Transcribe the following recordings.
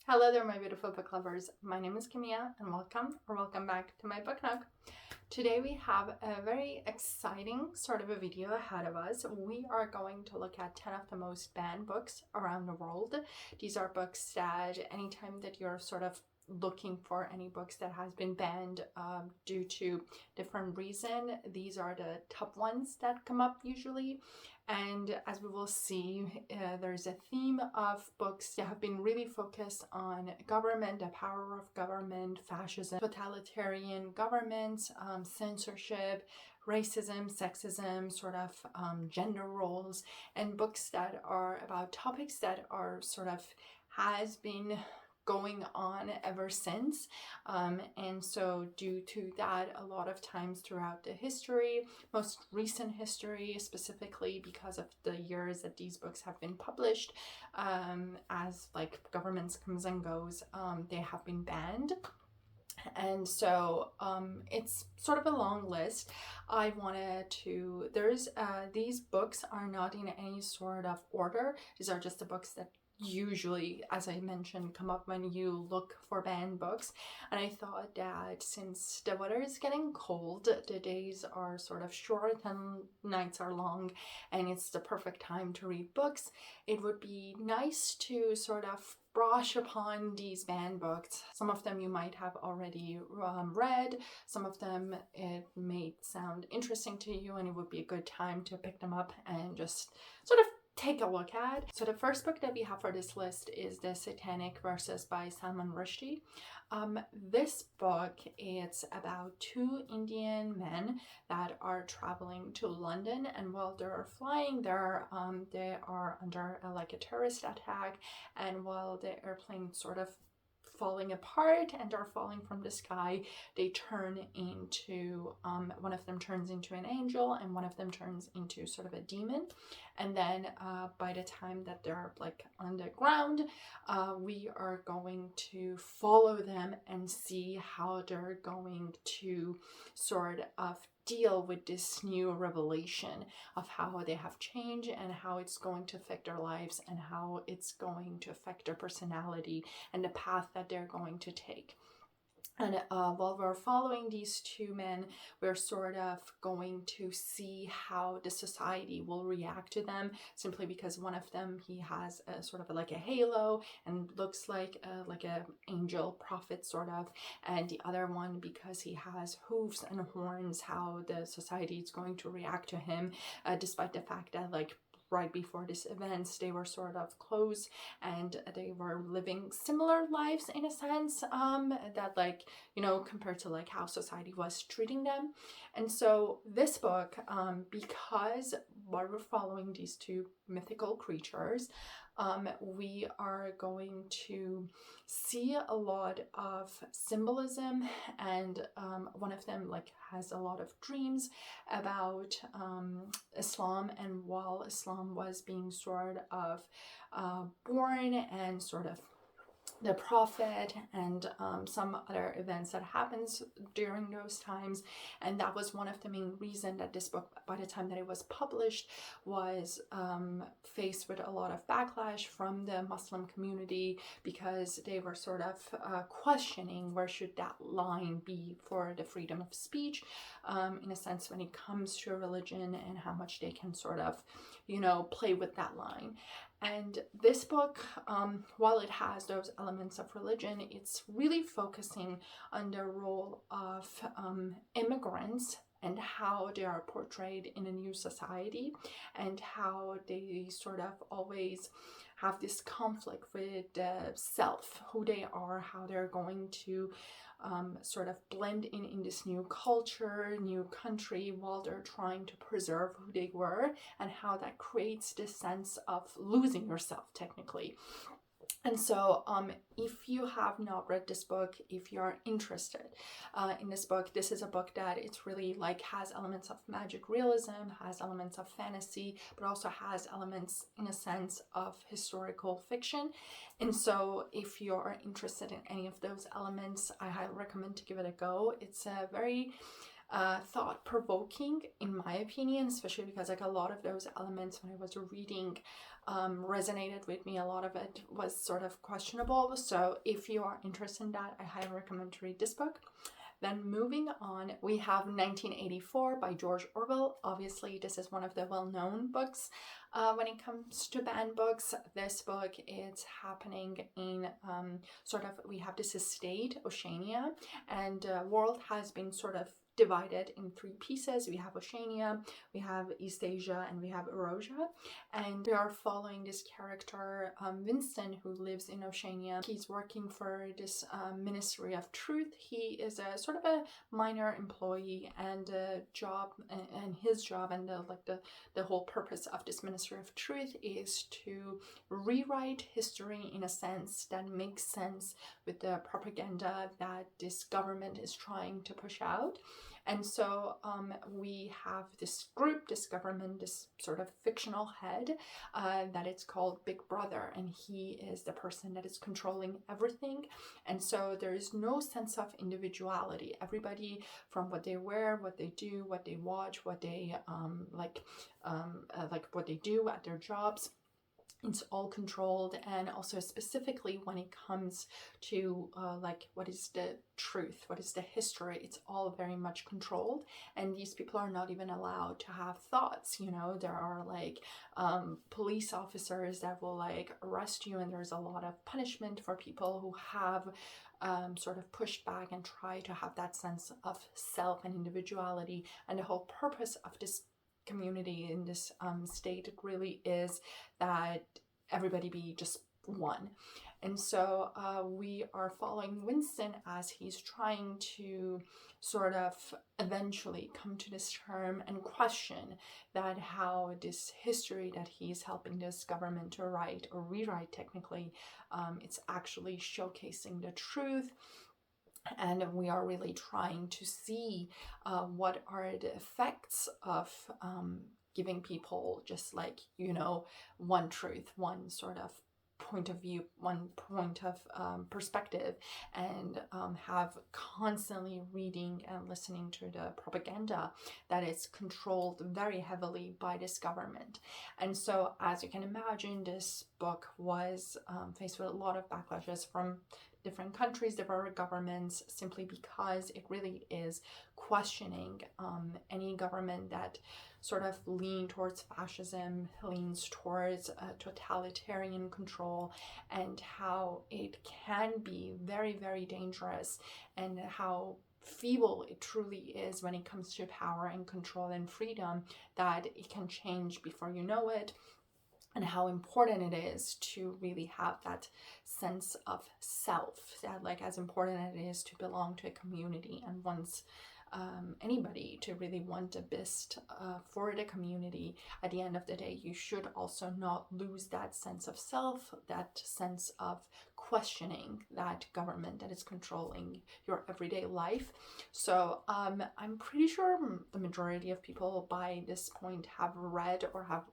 Hello there, my beautiful book lovers. My name is Kimia, and welcome back to my book nook. Today we have a very exciting sort of a video ahead of us. We are going to look at 10 of the most banned books around the world. These are books that anytime that you're sort of looking for any books that has been banned due to different reason, these are the top ones that come up usually. And as we will see, there's a theme of books that have been really focused on government, the power of government, fascism, totalitarian governments, censorship, racism, sexism, sort of gender roles, and books that are about topics that are sort of has been going on ever since, and so due to that, a lot of times throughout the history, most recent history specifically because of the years that these books have been published, as like governments comes and goes, they have been banned. And so it's sort of a long list. I wanted to, these books are not in any sort of order. These are just the books that usually, as I mentioned, come up when you look for banned books. And I thought that since the weather is getting cold, the days are sort of short and nights are long, and it's the perfect time to read books, it would be nice to sort of brush upon these banned books. Some of them you might have already read, some of them it may sound interesting to you, and it would be a good time to pick them up and just sort of take a look at. So the first book that we have for this list is The Satanic Verses by Salman Rushdie. This book, it's about two Indian men that are traveling to London, and while they're flying there, they are under a terrorist attack, and while the airplane sort of falling apart and are falling from the sky, they turn into one of them turns into an angel and one of them turns into sort of a demon. And then by the time that they're like on the ground, we are going to follow them and see how they're going to sort of deal with this new revelation of how they have changed and how it's going to affect their lives and how it's going to affect their personality and the path that they're going to take. And while we're following these two men, we're sort of going to see how the society will react to them, simply because one of them, he has a sort of like a halo and looks like a angel prophet sort of, and the other one, because he has hooves and horns, how the society is going to react to him, despite the fact that right before this event they were sort of close and they were living similar lives in a sense, that compared to how society was treating them. And so this book, because while we're following these two mythical creatures, we are going to see a lot of symbolism, and one of them has a lot of dreams about Islam, and while Islam was being sort of born, and sort of the prophet and some other events that happens during those times. And that was one of the main reasons that this book, by the time that it was published, was faced with a lot of backlash from the Muslim community, because they were sort of questioning where should that line be for the freedom of speech, in a sense, when it comes to religion, and how much they can sort of play with that line. And this book, while it has those elements of religion, it's really focusing on the role of immigrants and how they are portrayed in a new society, and how they sort of always have this conflict with self, who they are, how they're going to sort of blend in this new culture, new country, while they're trying to preserve who they were, and how that creates this sense of losing yourself technically. And so if you have not read this book, if you're interested in this book, this is a book that it's really has elements of magic realism, has elements of fantasy, but also has elements in a sense of historical fiction. And so if you're interested in any of those elements, I highly recommend to give it a go. It's a very thought-provoking, in my opinion, especially because a lot of those elements, when I was reading resonated with me. A lot of it was sort of questionable. So if you are interested in that, I highly recommend to read this book. Then moving on, we have 1984 by George Orwell. Obviously, this is one of the well-known books when it comes to banned books. This book is happening in we have this estate, Oceania, and world has been sort of divided in three pieces. We have Oceania, we have East Asia, and we have Eurasia. And we are following this character, Winston, who lives in Oceania. He's working for this Ministry of Truth. He is a sort of a minor employee, and his job and the whole purpose of this Ministry of Truth is to rewrite history in a sense that makes sense with the propaganda that this government is trying to push out. And so we have this group, this government, this sort of fictional head that it's called Big Brother, and he is the person that is controlling everything. And so there is no sense of individuality. Everybody, from what they wear, what they do, what they watch, what they what they do at their jobs, it's all controlled. And also specifically when it comes to what is the truth, what is the history, it's all very much controlled. And these people are not even allowed to have thoughts. You know, there are police officers that will arrest you, and there's a lot of punishment for people who have sort of pushed back and try to have that sense of self and individuality. And the whole purpose of this community in this state really is that everybody be just one. And so we are following Winston as he's trying to sort of eventually come to this term and question that how this history that he's helping this government to write or rewrite technically, it's actually showcasing the truth. And we are really trying to see what are the effects of giving people just one truth, one sort of point of view, one point of perspective, and have constantly reading and listening to the propaganda that is controlled very heavily by this government. And so, as you can imagine, this book was faced with a lot of backlashes from different countries, different governments, simply because it really is questioning any government that sort of leans towards fascism, leans towards totalitarian control, and how it can be very, very dangerous, and how feeble it truly is when it comes to power and control and freedom, that it can change before you know it. And how important it is to really have that sense of self, that as important it is to belong to a community, and once anybody to really want the best for the community, at the end of the day, you should also not lose that sense of self, that sense of questioning that government that is controlling your everyday life. So I'm pretty sure the majority of people by this point have read or have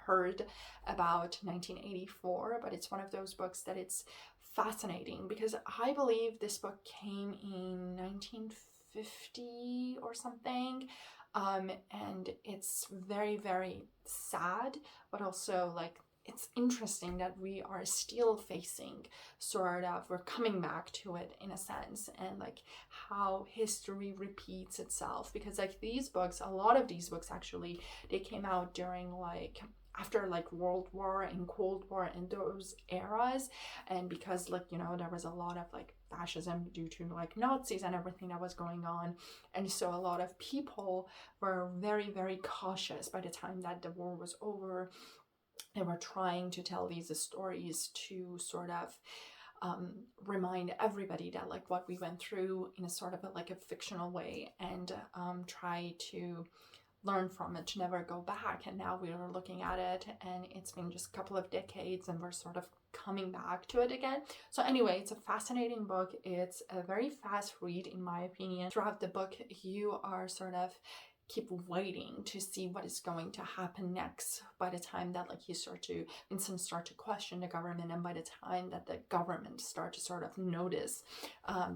heard about 1984, but it's one of those books that it's fascinating, because I believe this book came in 1950 or something, and it's very, very sad, but also it's interesting that we are still facing we're coming back to it in a sense, and how history repeats itself, because these books, a lot of these books actually, they came out during after World War and Cold War and those eras, and because there was a lot of fascism due to Nazis and everything that was going on, and so a lot of people were very, very cautious by the time that the war was over. They were trying to tell these stories to sort of remind everybody that what we went through in a sort of a fictional way, and try to learn from it, to never go back. And now we are looking at it, and it's been just a couple of decades, and we're sort of coming back to it again. So anyway, it's a fascinating book. It's a very fast read, in my opinion. Throughout the book, you are sort of keep waiting to see what is going to happen next, by the time that Vincent start to question the government, and by the time that the government start to sort of notice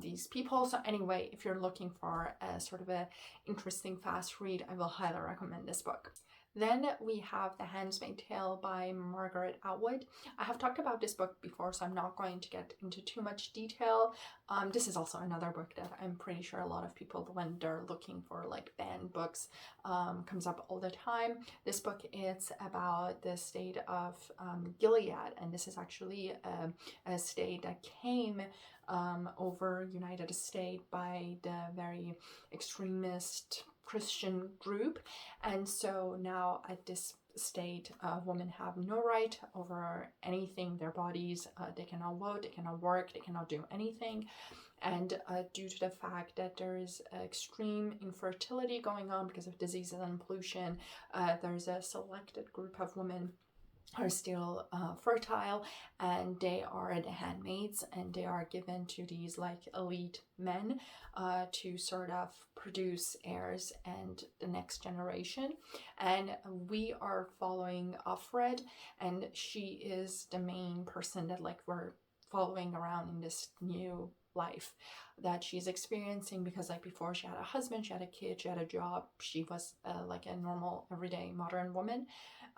these people. So anyway, if you're looking for a sort of a interesting fast read, I will highly recommend this book. Then we have The Handmaid's Tale by Margaret Atwood. I have talked about this book before, so I'm not going to get into too much detail. This is also another book that I'm pretty sure a lot of people, when they're looking for like banned books, comes up all the time. This book is about the state of Gilead, and this is actually a state that came over United States by the very extremist Christian group. And so now at this state, women have no right over anything, their bodies. They cannot vote, they cannot work, they cannot do anything. And due to the fact that there is extreme infertility going on because of diseases and pollution, there's a selected group of women are still fertile, and they are the handmaids, and they are given to these like elite men to sort of produce heirs and the next generation. And we are following Offred, and she is the main person that like we're following around in this new life that she's experiencing, because like before she had a husband, she had a kid, she had a job, she was like a normal everyday modern woman,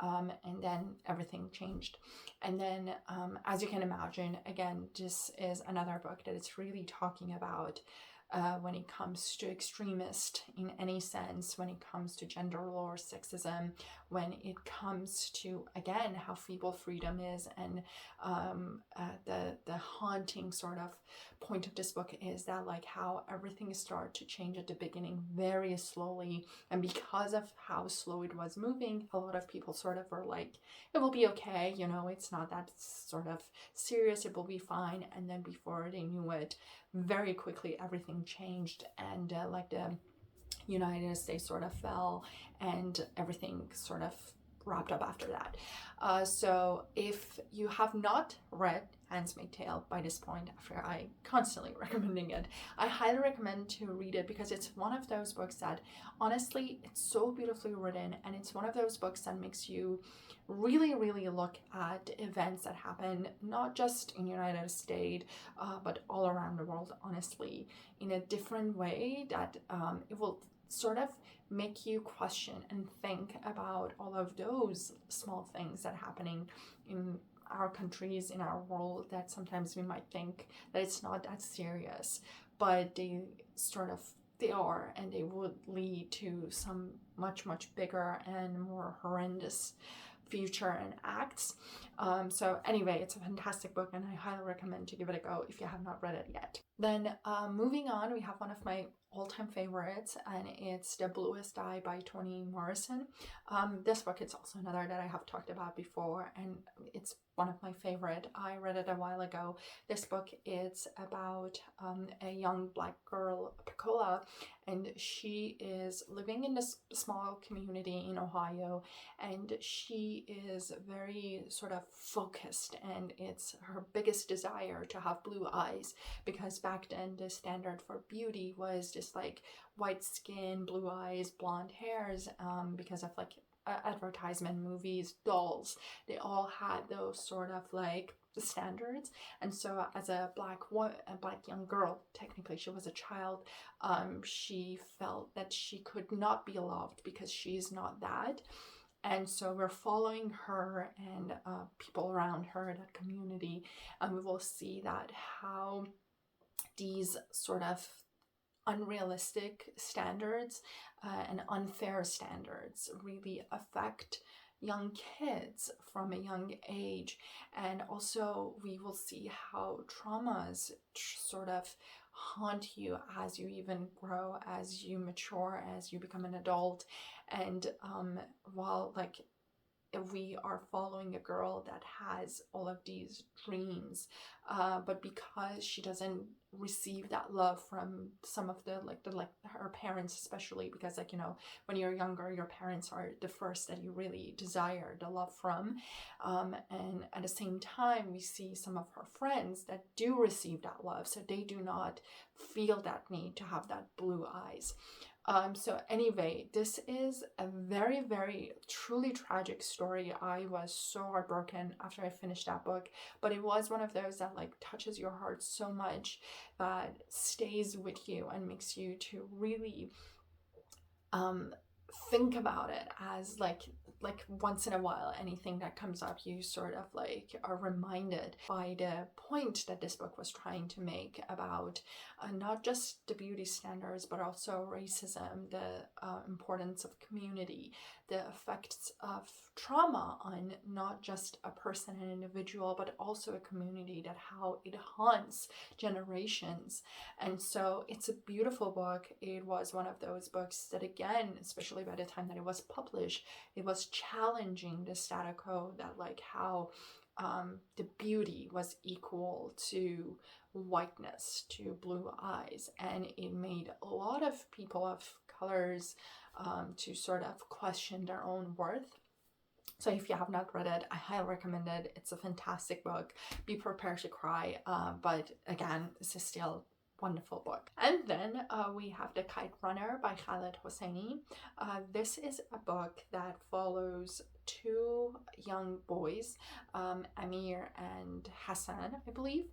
and then everything changed. And then as you can imagine, again, this is another book that it's really talking about when it comes to extremist in any sense, when it comes to gender war, sexism, when it comes to, again, how feeble freedom is. And the haunting sort of point of this book is that like how everything started to change at the beginning very slowly, and because of how slow it was moving, a lot of people sort of were like, it will be okay, you know, it's not that sort of serious, it will be fine. And then before they knew it, very quickly everything changed, and like the United States sort of fell, and everything sort of wrapped up after that. So if you have not read Handmaid's Tale by this point, after I constantly recommending it, I highly recommend to read it, because it's one of those books that honestly, it's so beautifully written, and it's one of those books that makes you really look at events that happen not just in United States but all around the world, honestly, in a different way that it will sort of make you question and think about all of those small things that are happening in our countries, in our world, that sometimes we might think that it's not that serious, but they are, and they would lead to some much bigger and more horrendous future and acts. So anyway, it's a fantastic book, and I highly recommend to give it a go if you have not read it yet. Then moving on, we have one of my all-time favorites, and it's The Bluest Eye by Toni Morrison. This book is also another that I have talked about before, and it's one of my favorite. I read it a while ago. This book is about a young black girl, Pecola, and she is living in this small community in Ohio, and she is very sort of focused, and it's her biggest desire to have blue eyes, because back then the standard for beauty was just like white skin, blue eyes, blonde hairs, because of like advertisement, movies, dolls, they all had those sort of like standards. And so as a black young girl, technically she was a child, she felt that she could not be loved because she's not that. And so we're following her and people around her, that community, and we will see that how these sort of unrealistic standards and unfair standards really affect young kids from a young age. And also we will see how traumas sort of haunt you as you even grow, as you mature, as you become an adult. And while like we are following a girl that has all of these dreams, but because she doesn't receive that love from some of the her parents, especially because, like, you know, when you're younger, your parents are the first that you really desire the love from, and at the same time we see some of her friends that do receive that love, so they do not feel that need to have that blue eyes. So anyway, this is a very, very truly tragic story. I was so heartbroken after I finished that book, but it was one of those that like touches your heart so much, that stays with you and makes you to really think about it as like once in a while, anything that comes up, you sort of like are reminded by the point that this book was trying to make about not just the beauty standards, but also racism, the importance of community, the effects of trauma on not just a person, an individual, but also a community, that how it haunts generations. And so it's a beautiful book. It was one of those books that, again, especially by the time that it was published, it was challenging the status quo, that like how the beauty was equal to whiteness, to blue eyes, and it made a lot of people of colors to sort of question their own worth. So if you have not read it, I highly recommend it. It's a fantastic book. Be prepared to cry, but again, this is still wonderful book. And then we have The Kite Runner by Khaled Hosseini. This is a book that follows two young boys, Amir and Hassan, I believe.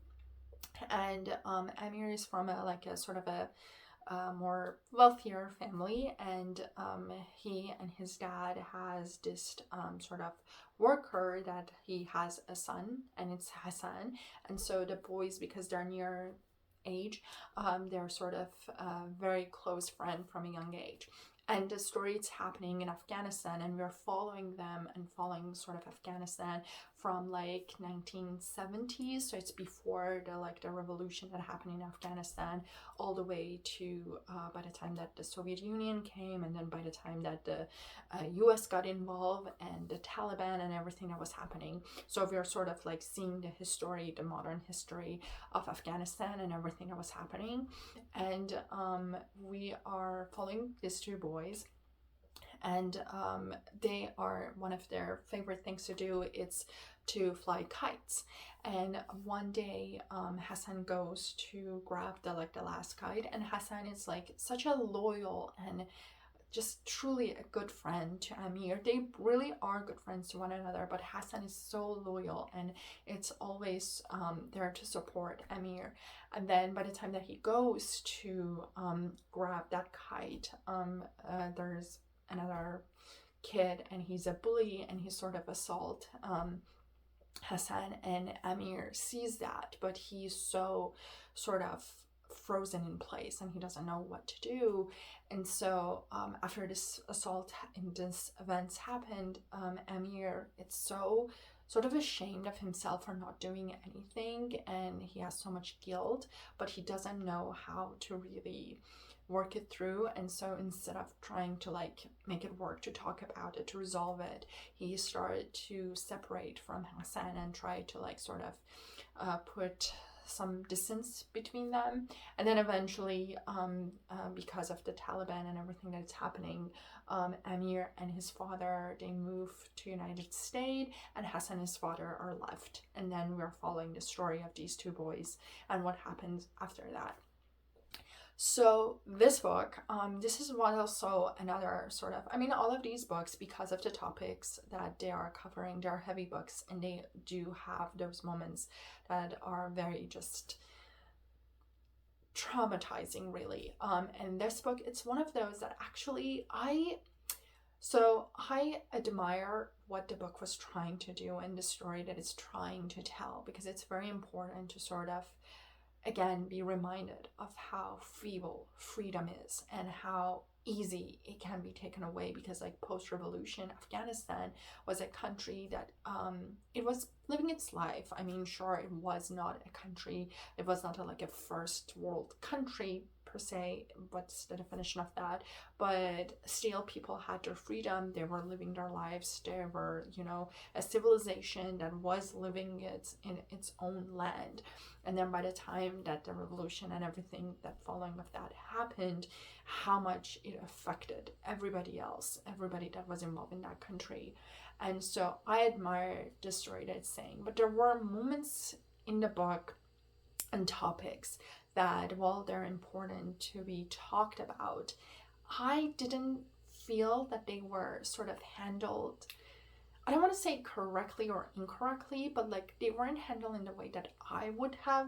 And Amir is from a sort of a more wealthier family, and he and his dad has this sort of worker that he has a son, and it's Hassan. And so the boys, because they're near age, they're sort of very close friend from a young age. And the story, it's happening in Afghanistan, and we're following them and following sort of Afghanistan from like 1970s, so it's before the revolution that happened in Afghanistan, all the way to by the time that the Soviet Union came, and then by the time that the US got involved, and the Taliban and everything that was happening. So we're sort of like seeing the history, the modern history of Afghanistan and everything that was happening. And we are following these two boys, and they are, one of their favorite things to do is to fly kites. And one day Hassan goes to grab the last kite, and Hassan is like such a loyal and just truly a good friend to Amir. They really are good friends to one another, but Hassan is so loyal, and it's always there to support Amir. And then by the time that he goes to grab that kite, there's another kid, and he's a bully, and he sort of assault Hassan, and Amir sees that, but he's so sort of frozen in place, and he doesn't know what to do. And so after this assault and this events happened, Amir, it's so sort of ashamed of himself for not doing anything, and he has so much guilt, but he doesn't know how to really work it through. And so instead of trying to make it work, to talk about it, to resolve it, he started to separate from Hassan and try to sort of put some distance between them. And then eventually because of the Taliban and everything that's happening, Amir and his father, they move to United States, and Hassan and his father are left. And then we're following the story of these two boys and what happens after that. So this book, this is one also another sort of, all of these books, because of the topics that they are covering, they're heavy books, and they do have those moments that are very just traumatizing, really. And this book, it's one of those that actually I admire what the book was trying to do and the story that it's trying to tell, because it's very important to sort of, again, be reminded of how feeble freedom is and how easy it can be taken away. Because post-revolution, Afghanistan was a country that it was living its life. Sure, it was not a country, it was not a first world country per se, what's the definition of that, but still people had their freedom, they were living their lives, they were, a civilization that was living in its own land. And then by the time that the revolution and everything that following of that happened, how much it affected everybody else, everybody that was involved in that country. And so I admire the story that it's saying. But there were moments in the book and topics that, while they're important to be talked about, I didn't feel that they were sort of handled, I don't want to say correctly or incorrectly, but they weren't handled in the way that I would have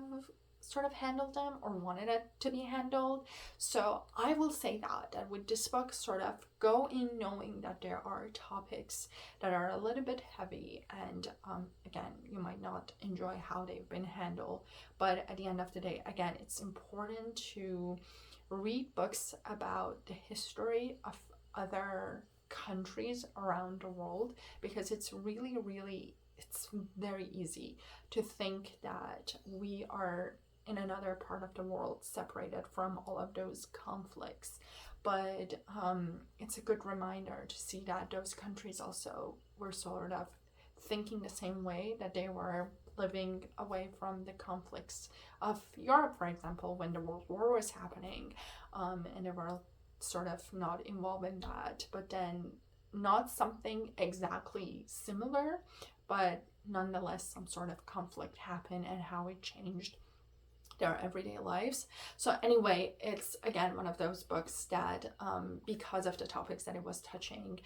sort of handled them or wanted it to be handled. So I will say that with this book, sort of go in knowing that there are topics that are a little bit heavy, and again, you might not enjoy how they've been handled, but at the end of the day, again, it's important to read books about the history of other countries around the world, because it's it's very easy to think that we are in another part of the world separated from all of those conflicts. But it's a good reminder to see that those countries also were sort of thinking the same way, that they were living away from the conflicts of Europe, for example, when the World War was happening, and they were sort of not involved in that, but then not something exactly similar, but nonetheless some sort of conflict happened and how it changed their everyday lives. So anyway, it's again one of those books that because of the topics that it was touching,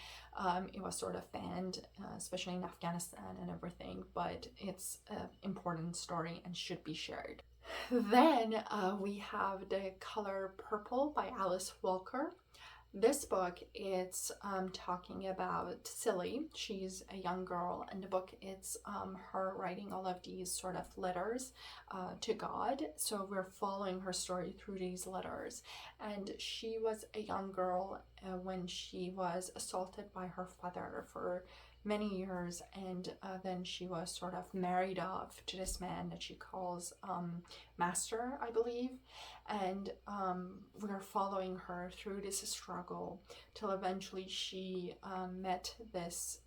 it was sort of banned, especially in Afghanistan and everything, but it's an important story and should be shared. Then we have The Color Purple by Alice Walker. This book, it's talking about Silly. She's a young girl, and the book, it's her writing all of these sort of letters to God. So we're following her story through these letters. And she was a young girl when she was assaulted by her father for many years, and then she was sort of married off to this man that she calls Master, I believe. And we're following her through this struggle till eventually she met this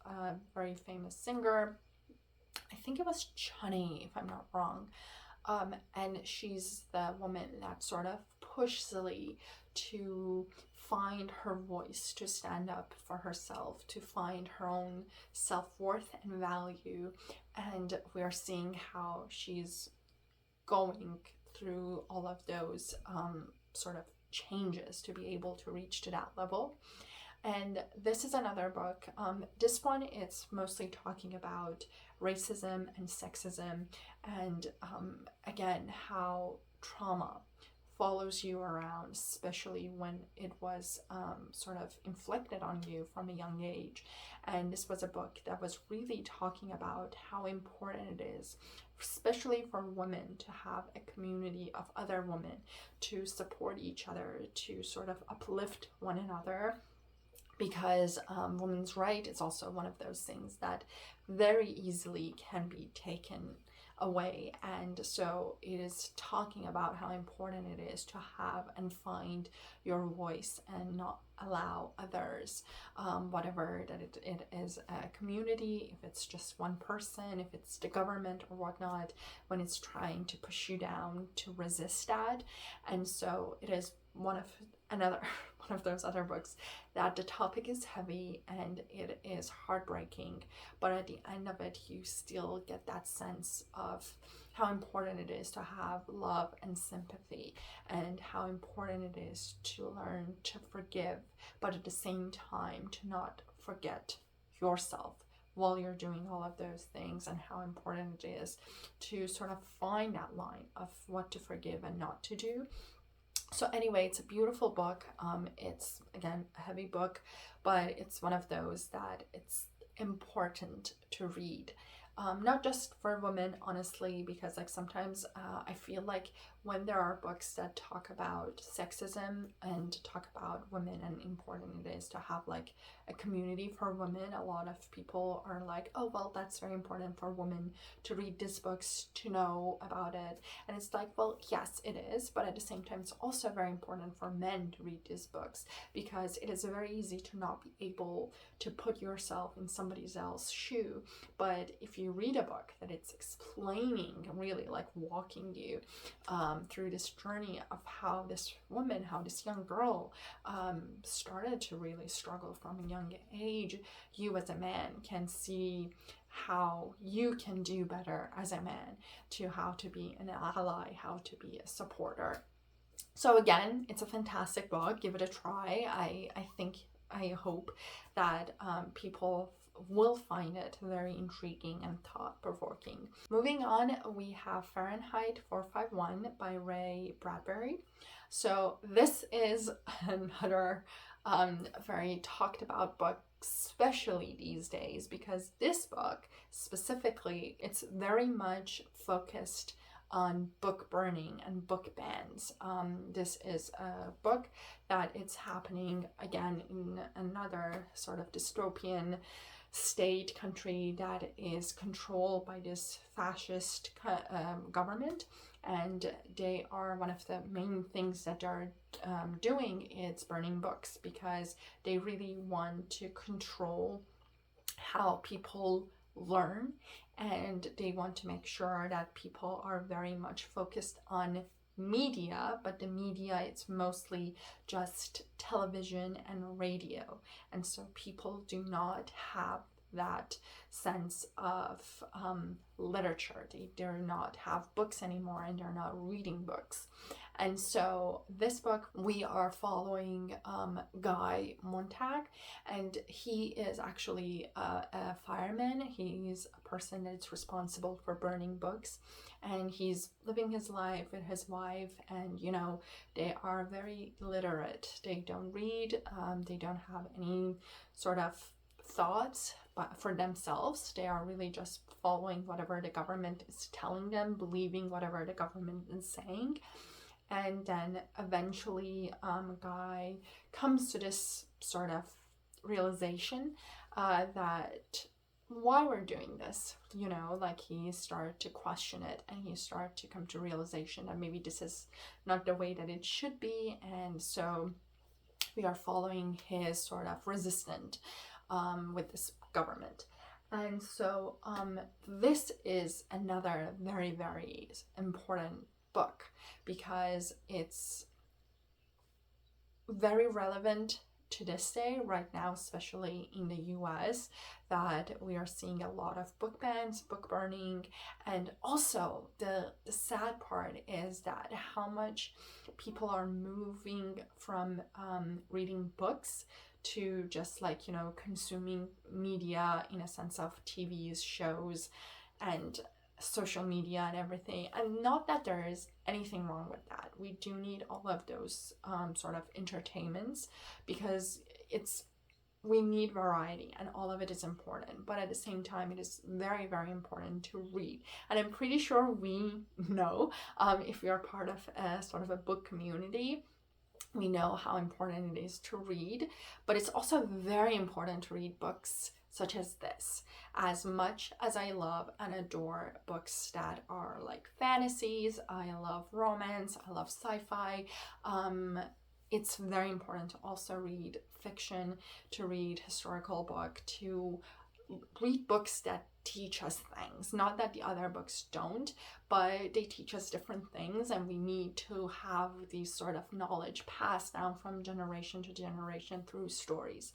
very famous singer. I think it was Chani, if I'm not wrong. And she's the woman that sort of pushed Silly to find her voice, to stand up for herself, to find her own self-worth and value. And we're seeing how she's going through all of those sort of changes to be able to reach to that level. And this is another book. This one, it's mostly talking about racism and sexism, and again, how trauma follows you around, especially when it was sort of inflicted on you from a young age. And this was a book that was really talking about how important it is, especially for women, to have a community of other women, to support each other, to sort of uplift one another. Because women's right is also one of those things that very easily can be taken away. And so it is talking about how important it is to have and find your voice and not allow others, whatever that it is, a community, if it's just one person, if it's the government or whatnot, when it's trying to push you down, to resist that. And so it is one of those other books that the topic is heavy and it is heartbreaking, but at the end of it you still get that sense of how important it is to have love and sympathy, and how important it is to learn to forgive, but at the same time to not forget yourself while you're doing all of those things, and how important it is to sort of find that line of what to forgive and not to do. So anyway, it's a beautiful book. It's, again, a heavy book, but it's one of those that it's important to read. Not just for women, honestly, because like sometimes I feel like when there are books that talk about sexism and talk about women and important it is to have like a community for women, a lot of people are like, oh, well, that's very important for women to read these books, to know about it. And it's like, well, yes, it is, but at the same time, it's also very important for men to read these books, because it is very easy to not be able to put yourself in somebody else's shoe. But if you read a book that it's explaining, really like walking you through this journey of how this woman, how this young girl started to really struggle from a young age, you as a man can see how you can do better as a man, to how to be an ally, how to be a supporter. So again, it's a fantastic book. Give it a try. I hope that people will find it very intriguing and thought-provoking. Moving on, we have Fahrenheit 451 by Ray Bradbury. So this is another very talked about book, especially these days, because this book specifically, it's very much focused on book burning and book bans. This is a book that it's happening again in another sort of dystopian state country that is controlled by this fascist government, and they are, one of the main things that they're doing is burning books, because they really want to control how people learn, and they want to make sure that people are very much focused on media, but the media, it's mostly just television and radio, and so people do not have that sense of literature. They do not have books anymore, and they're not reading books. And so this book, we are following Guy Montag, and he is actually a fireman. He's a person that's responsible for burning books, and he's living his life with his wife, and you know, they are very literate. They don't read, they don't have any sort of thoughts for themselves. They are really just following whatever the government is telling them, believing whatever the government is saying. And then eventually Guy comes to this sort of realization that why we're doing this, you know, like he started to question it, and he started to come to realization that maybe this is not the way that it should be. And so we are following his sort of resistance with this government. And so this is another very, very important book, because it's very relevant to this day right now, especially in the US, that we are seeing a lot of book bans, book burning. And also the sad part is that how much people are moving from reading books to just, like, you know, consuming media in a sense of TVs, shows, and social media and everything. And not that there is anything wrong with that. We do need all of those sort of entertainments, because we need variety, and all of it is important. But at the same time, it is very, very important to read. And I'm pretty sure we know, if we are part of a sort of a book community, we know how important it is to read. But it's also very important to read books such as this. As much as I love and adore books that are like fantasies, I love romance, I love sci-fi, it's very important to also read fiction, to read historical book, to read books that teach us things. Not that the other books don't, but they teach us different things, and we need to have these sort of knowledge passed down from generation to generation through stories.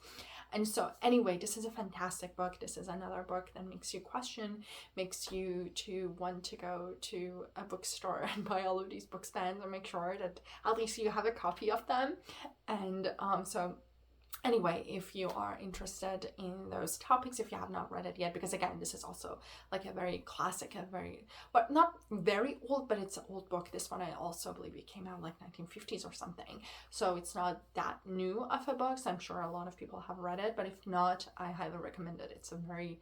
And so anyway, this is a fantastic book. This is another book that makes you question, makes you to want to go to a bookstore and buy all of these book stands, and make sure that at least you have a copy of them. And so anyway, if you are interested in those topics, if you have not read it yet, because again, this is also like a very classic, but not very old, but it's an old book. This one, I also believe it came out like 1950s or something. So it's not that new of a book. So I'm sure a lot of people have read it, but if not, I highly recommend it. It's a very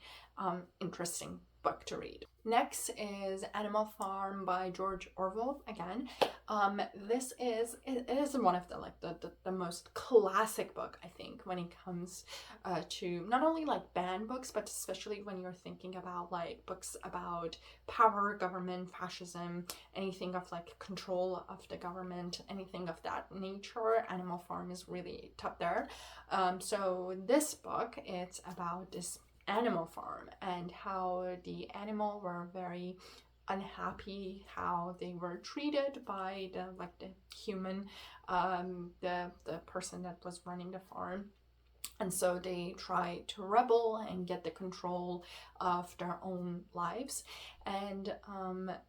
interesting book to read. Next is Animal Farm by George Orwell again. This is one of the most classic book, I think, when it comes to not only like banned books, but especially when you're thinking about like books about power, government, fascism, anything of like control of the government, anything of that nature. Animal Farm is really top there. So this book, it's about this animal farm and how the animal were very unhappy how they were treated by the human, the person that was running the farm. And so they try to rebel and get the control of their own lives. And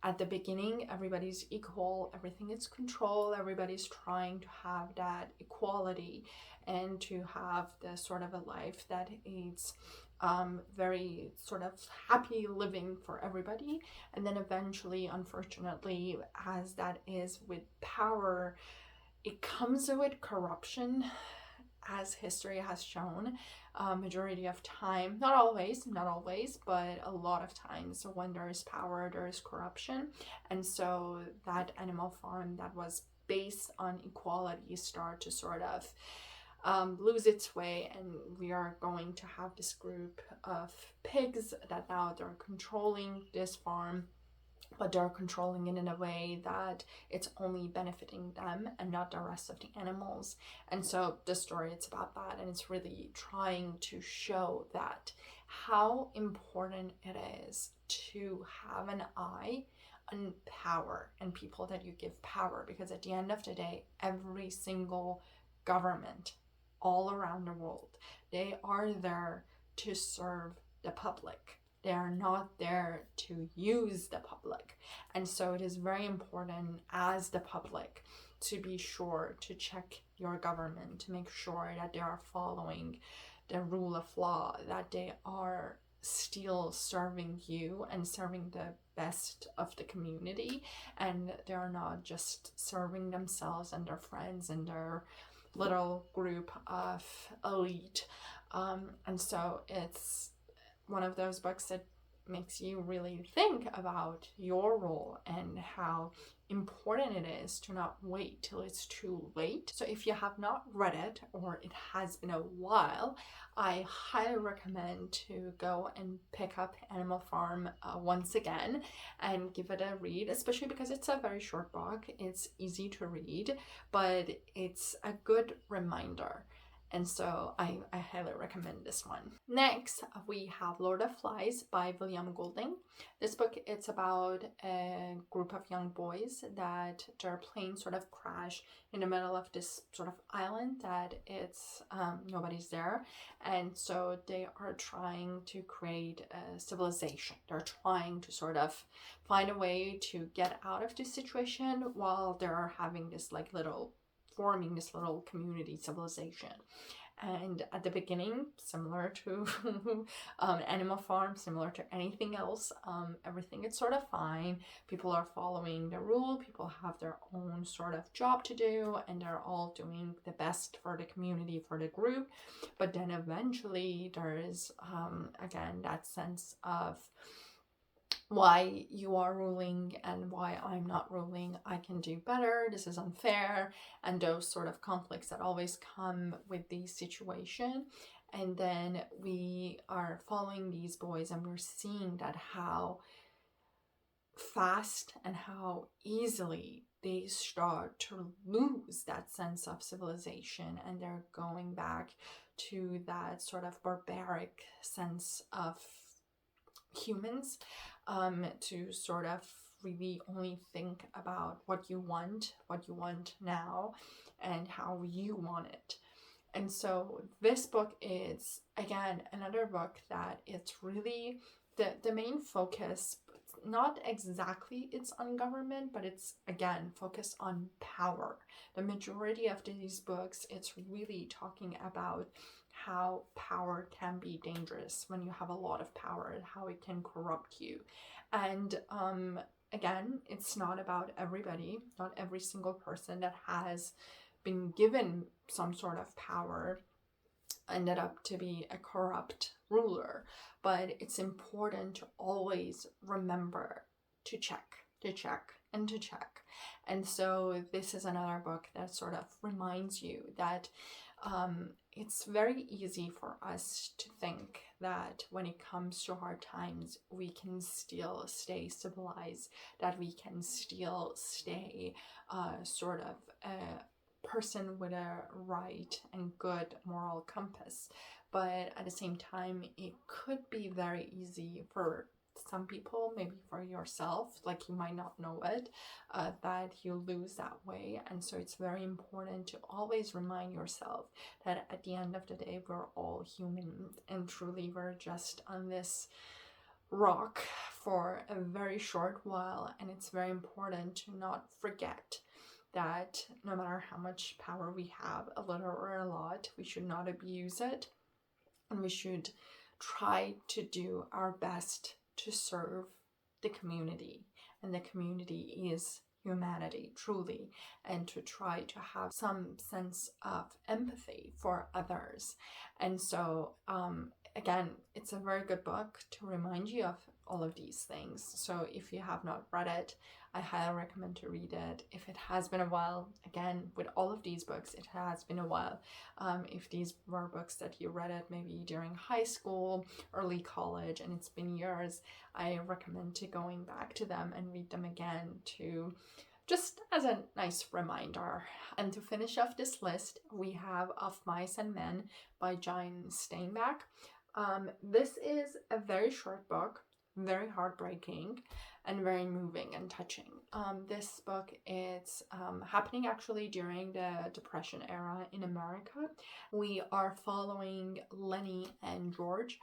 at the beginning, everybody's equal, everything is control, everybody's trying to have that equality and to have the sort of a life that is very sort of happy living for everybody. And then eventually, unfortunately, as that is with power, it comes with corruption, as history has shown. Majority of time, not always, but a lot of times when there is power, there is corruption. And so that animal farm that was based on equality start to sort of lose its way, and we are going to have this group of pigs that now they're controlling this farm, but they're controlling it in a way that it's only benefiting them and not the rest of the animals. And so the story, it's about that, and it's really trying to show that how important it is to have an eye on power and people that you give power, because at the end of the day, every single government all around the world, they are there to serve the public. They are not there to use the public. And so it is very important as the public to be sure to check your government, to make sure that they are following the rule of law, that they are still serving you and serving the best of the community, and they are not just serving themselves and their friends and their little group of elite. And so it's one of those books that makes you really think about your role and how important it is to not wait till it's too late. So if you have not read it, or it has been a while, I highly recommend to go and pick up Animal Farm once again and give it a read, especially because it's a very short book. It's easy to read, but it's a good reminder. And so I highly recommend this one. Next, we have Lord of Flies by William Golding. This book, it's about a group of young boys that their plane sort of crashed in the middle of this sort of island that it's nobody's there. And so they are trying to create a civilization. They're trying to sort of find a way to get out of this situation while they're having this like forming this little community civilization. And at the beginning, similar to Animal Farm, similar to anything else, everything is sort of fine. People are following the rule, people have their own sort of job to do, and they're all doing the best for the community, for the group. But then eventually there is again that sense of why you are ruling and why I'm not ruling. I can do better, this is unfair, and those sort of conflicts that always come with these situations. And then we are following these boys and we're seeing that how fast and how easily they start to lose that sense of civilization, and they're going back to that sort of barbaric sense of humans, to sort of really only think about what you want now, and how you want it. And so this book is, again, another book that it's really the main focus, not exactly it's on government, but it's again focused on power. The majority of these books, it's really talking about how power can be dangerous when you have a lot of power, and how it can corrupt you. And again, it's not about everybody, not every single person that has been given some sort of power ended up to be a corrupt ruler. But it's important to always remember to check. And so this is another book that sort of reminds you that it's very easy for us to think that when it comes to hard times, we can still stay civilized, that we can still stay sort of a person with a right and good moral compass. But at the same time, it could be very easy for some people, maybe for yourself, like you might not know it, that you lose that way. And so it's very important to always remind yourself that at the end of the day, we're all human, and truly we're just on this rock for a very short while. And it's very important to not forget that no matter how much power we have, a little or a lot, we should not abuse it, and we should try to do our best to serve the community, and the community is humanity truly, and to try to have some sense of empathy for others. And so again, it's a very good book to remind you of all of these things. So if you have not read it, I highly recommend to read it. If it has been a while, again, with all of these books, it has been a while. If these were books that you read it maybe during high school, early college, and it's been years, I recommend to going back to them and read them again, to just as a nice reminder. And to finish off this list, we have Of Mice and Men by John Steinbeck. This is a very short book, very heartbreaking, and very moving and touching. This book is happening actually during the Depression era in America. We are following Lenny and George.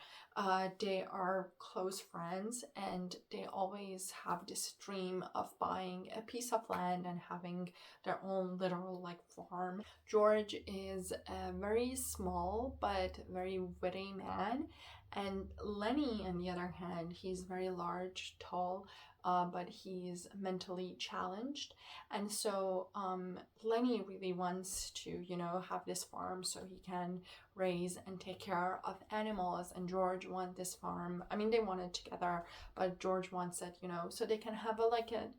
They are close friends, and they always have this dream of buying a piece of land and having their own literal like farm. George is a very small but very witty man, and Lenny, on the other hand, he's very large, tall, but he's mentally challenged. And so Lenny really wants to, have this farm so he can raise and take care of animals. And George wants this farm. I mean, they want it together, but George wants it, so they can have a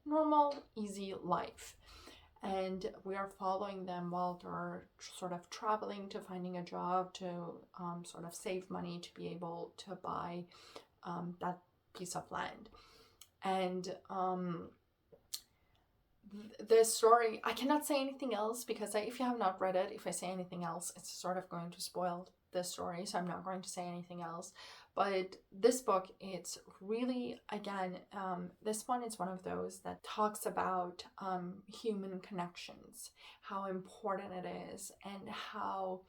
normal, easy life. And we are following them while they're sort of traveling to finding a job to sort of save money to be able to buy that piece of land. And the story, I cannot say anything else because if you have not read it, if I say anything else, it's sort of going to spoil the story, so I'm not going to say anything else. But this book, it's really, again, this one is one of those that talks about human connections, how important it is, and how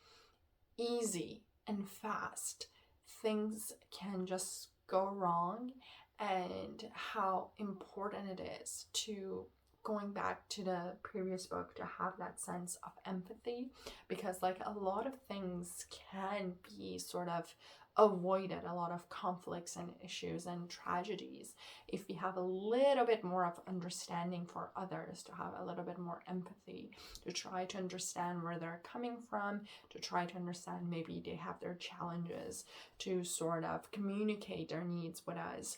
easy and fast things can just go wrong, and how important it is to, going back to the previous book, to have that sense of empathy, because a lot of things can be sort of avoided, a lot of conflicts and issues and tragedies, if we have a little bit more of understanding for others, to have a little bit more empathy, to try to understand where they're coming from, to try to understand maybe they have their challenges, to sort of communicate their needs with us.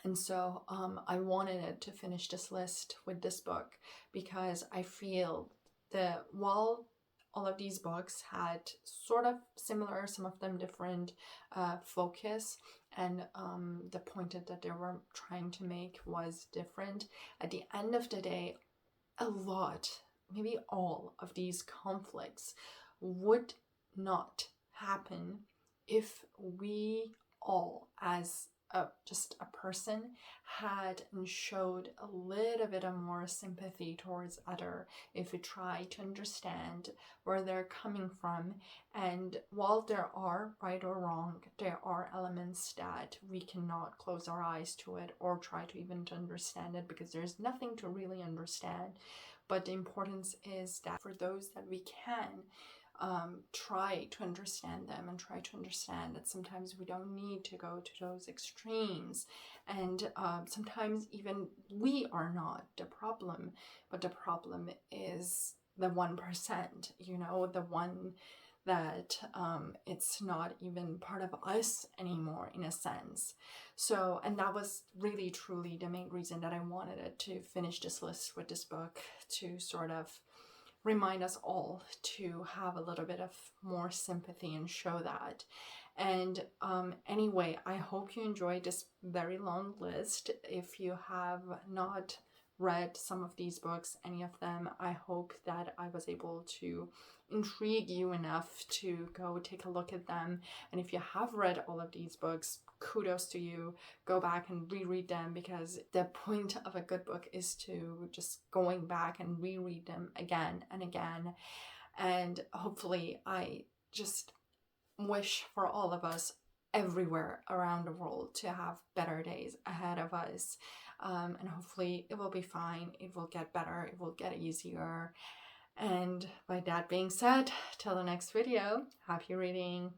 And so I wanted to finish this list with this book because I feel that while all of these books had sort of similar, some of them different focus, and the point that they were trying to make was different, at the end of the day, a lot, maybe all of these conflicts would not happen if we all, as just a person, had and showed a little bit of more sympathy towards other, if we try to understand where they're coming from. And while there are right or wrong, there are elements that we cannot close our eyes to it or try to even to understand it, because there's nothing to really understand. But the importance is that for those that we can, try to understand them, and try to understand that sometimes we don't need to go to those extremes, and sometimes even we are not the problem, but the problem is the 1%, the one that it's not even part of us anymore, in a sense. So, and that was really truly the main reason that I wanted it to finish this list with this book, to sort of remind us all to have a little bit of more sympathy and show that. And anyway, I hope you enjoyed this very long list. If you have not read some of these books, any of them, I hope that I was able to intrigue you enough to go take a look at them. And if you have read all of these books, kudos to you. Go back and reread them, because the point of a good book is to just going back and reread them again and again. And hopefully, I just wish for all of us everywhere around the world to have better days ahead of us. And hopefully it will be fine. It will get better. It will get easier. And by that being said, till the next video, happy reading.